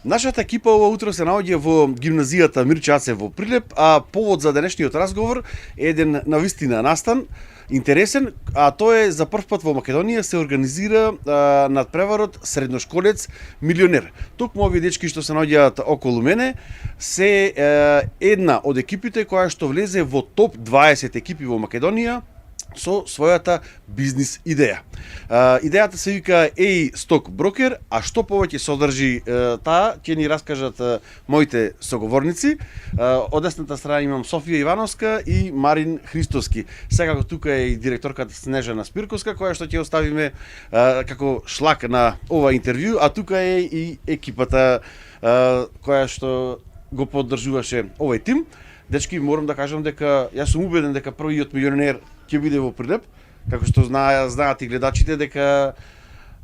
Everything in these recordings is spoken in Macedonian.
Нашата екипа ова утро се наоѓа во гимназијата Мирче Аце во Прилеп, а повод за денешниот разговор е еден навистина настан, интересен, а тоа е за прв пат во Македонија се организира надпреварот средношколец милионер. Токму овие дечки што се наоѓаат околу мене се една од екипите која што влезе во топ 20 екипи во Македонија со својата бизнис идеја. Идејата се вика AI Stock Broker, а што повеќе содржи таа, ќе ни раскажат моите соговорници. Од десната страна имам Софија Ивановска и Марин Христоски. Секако тука е и директорката Снежана Спирковска, која што ќе оставиме како шлак на ова интервју, а тука е и екипата која што го поддржуваше овој тим. Дечки, морам да кажам дека јас сум убеден дека првиот милионер ќе биде во Прилеп, како што знаат и гледачите дека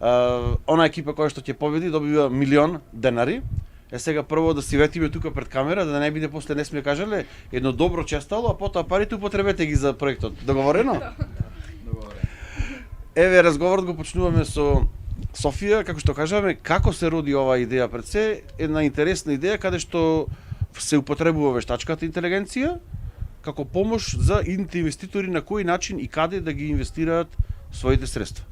она екипа која што ќе победи добива 1.000.000 денари. Сега прво да си ветиме тука пред камера, да не биде после не сме кажале едно добро честало, а потоа парите употребете ги за проектот. Договорено? Договорено. Еве разговорот го почнуваме со Софија, како што кажаме, како се роди оваа идеја пред се, една интересна идеја каде што се употребува вештачката интелигенција како помош за идните инвеститори на кој начин и каде да ги инвестираат своите средства.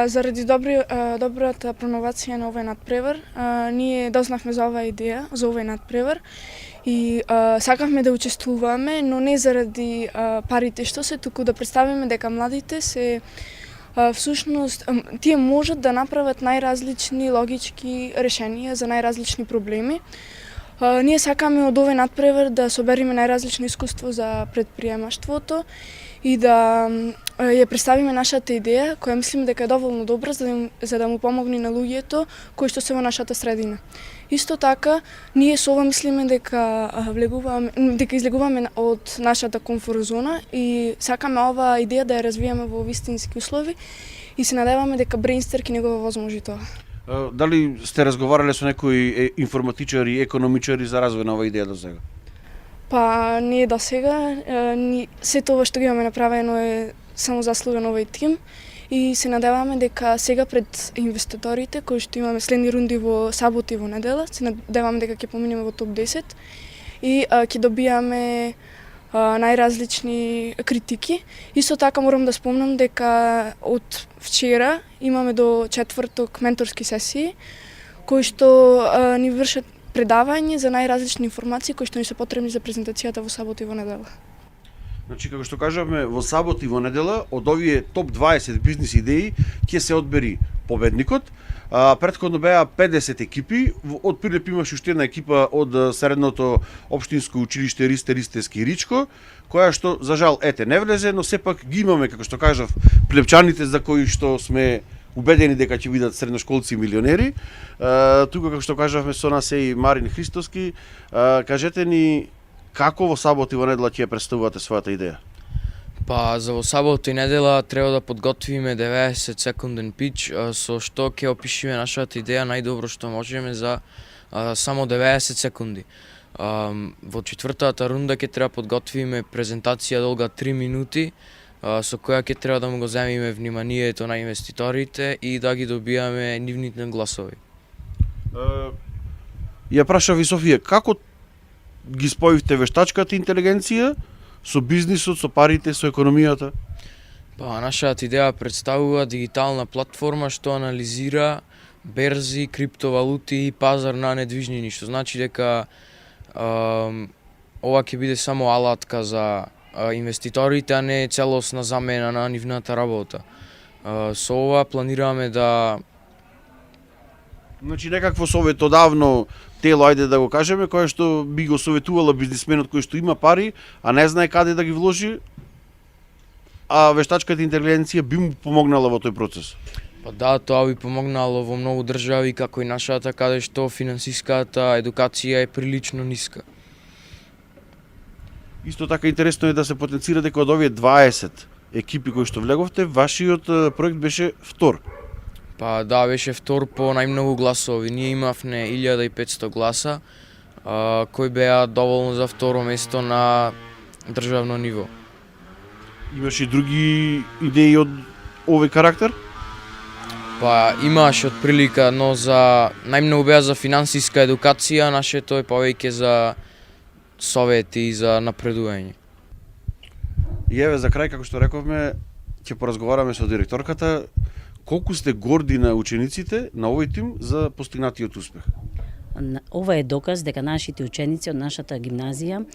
Заради добрата проновација на овој надпревар, ние дознавме за оваа идеја, за овој надпревар и сакавме да учествуваме, но не заради парите што се, туку да представиме дека младите се всушност тие можат да направат најразлични логички решенија за најразлични проблеми. Ние сакаме од овој надпревар да собериме најразлично искуство за предприемаштвото и да ја представиме нашата идеја, која мислиме дека е доволно добра за да му помогне на луѓето кои што се во нашата средина. Исто така, ние со ова мислиме дека излегуваме од нашата комфорт зона и сакаме оваа идеја да ја развиеме во вистински услови и се надеваме дека Brainster ќе ни го овозможи тоа. Дали сте разговарале со некои информатичари, економичари за развој на оваа идеја до сега? Па, ние до сега, сето ова што ги имаме направено е само заслуга на овој тим и се надеваме дека сега пред инвеститорите кои што имаме следни рунди во сабота и во недела, се надеваме дека ќе поминеме во топ 10 и ќе добијаме најразлични критики. Исто така морам да спомнам дека од вчера имаме до четврток менторски сесии кои што ни вршат предавање за најразлични информации кои што ни се потребни за презентацијата во сабота и во недела. Значи, како што кажавме, во сабота и во недела од овие топ 20 бизнис идеи ќе се одбери победникот. Претходно беа 50 екипи, од Прилеп имаше уште една екипа од средното општинско училиште Ристески Ричко, која што за жал не влезе, но сепак ги имаме, како што кажав, прилепчаните за кои што сме убедени дека ќе бидат средношколци и милионери. Тука, како што кажавме, со нас е и Марин Христоски. Кажете ни како во сабота и во недела ќе представувате својата идеја? Па, за во сабота и недела треба да подготвиме 90 секунден пич, со што ќе опишеме нашата идеја најдобро што можеме за само 90 секунди. Во четвртата рунда ќе треба подготвиме презентација долга 3 минути, со која ќе треба да му го земиме вниманието на инвеститорите и да ги добијаме нивните гласови. Ја прашав и Софија, како ги споивте вештачката интелигенција со бизнисот, со парите, со економијата? Па, нашата идеја представува дигитална платформа што анализира берзи, криптовалути и пазар на недвижнини, што значи дека ова ќе биде само алатка за инвеститорите, а не целосна замена на нивната работа. Со ова планираме да... Значи некакво советодавно тело, ајде да го кажеме, кое што би го советувала бизнисменот кој што има пари, а не знае каде да ги вложи, а вештачката интелигенција би му помогнала во тој процес. Па да, тоа би помогнало во многу држави, како и нашата, каде што финансиската едукација е прилично ниска. Исто така интересно е да се потенцира дека од овие 20 екипи кои што влеговте, вашиот проект беше втор. Па да, беше втор по најмногу гласови. Ние имавме 1500 гласа, кои беа доволно за второ место на државно ниво. Имаше и други идеи од овој карактер? Па имаше отприлика, но за најмногу беа за финансиска едукација, нашето е повеќе за совети и за напредување. И еве за крај, како што рековме, ќе поразговараме со директорката. Колку сте горди на учениците на овој тим за постигнатиот успех? Ова е доказ дека нашите ученици од нашата гимназија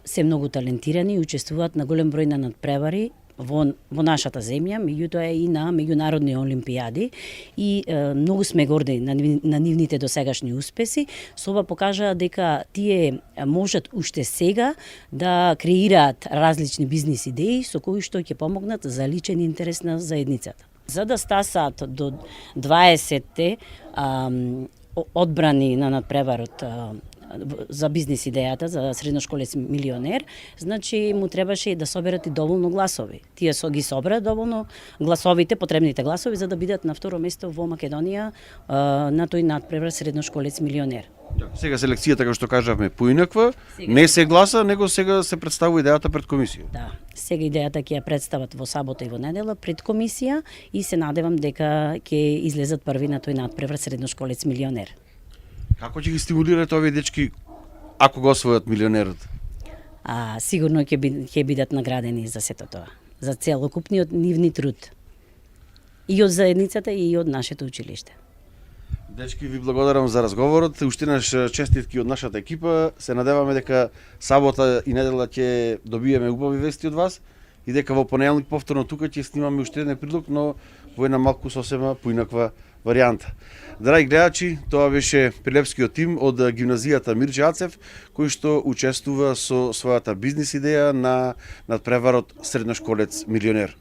се многу талентирани и учествуваат на голем број на надпревари во нашата земја, меѓутоа и на меѓународни олимпијади, и многу сме горди на нивните досегашни успеси. Со ова покажаа дека тие можат уште сега да креираат различни бизнис идеи со кои што ќе помогнат за личен интерес на заедницата. За да стасаат до 20-те одбрани на надпреварот за бизнис идејата за средношколец милионер, значи му требаше да соберат и доволно гласови. Тие ги собраа доволно гласовите, потребните гласови за да бидат на второ место во Македонија на тој надпревар средношколец милионер. Сега селекцијата, како што кажавме, поинаква, не се гласа, него сега се представува идејата пред комисија. Да, сега идејата ќе ја представат во сабота и во недела пред комисија и се надевам дека ќе излезат први на тој надпревар средношколец милионер. Како ќе ги стимулирате овие дечки ако го освојат милионерот? Сигурно ќе бидат наградени за сето тоа, за целокупниот нивни труд. И од заедницата и од нашето училиште. Дечки, ви благодарам за разговорот. Уште еднаш честитки од нашата екипа. Се надеваме дека сабота и недела ќе добиеме убави вести од вас и дека во понеделник повторно тука ќе снимаме уште еден прилог, но во една малку сосема поинаква варијанта. Драги гледачи, тоа беше прилепскиот тим од гимназијата Мирче Ацев, кој што учествува со својата бизнис идеја на надпреварот средношколец милионер.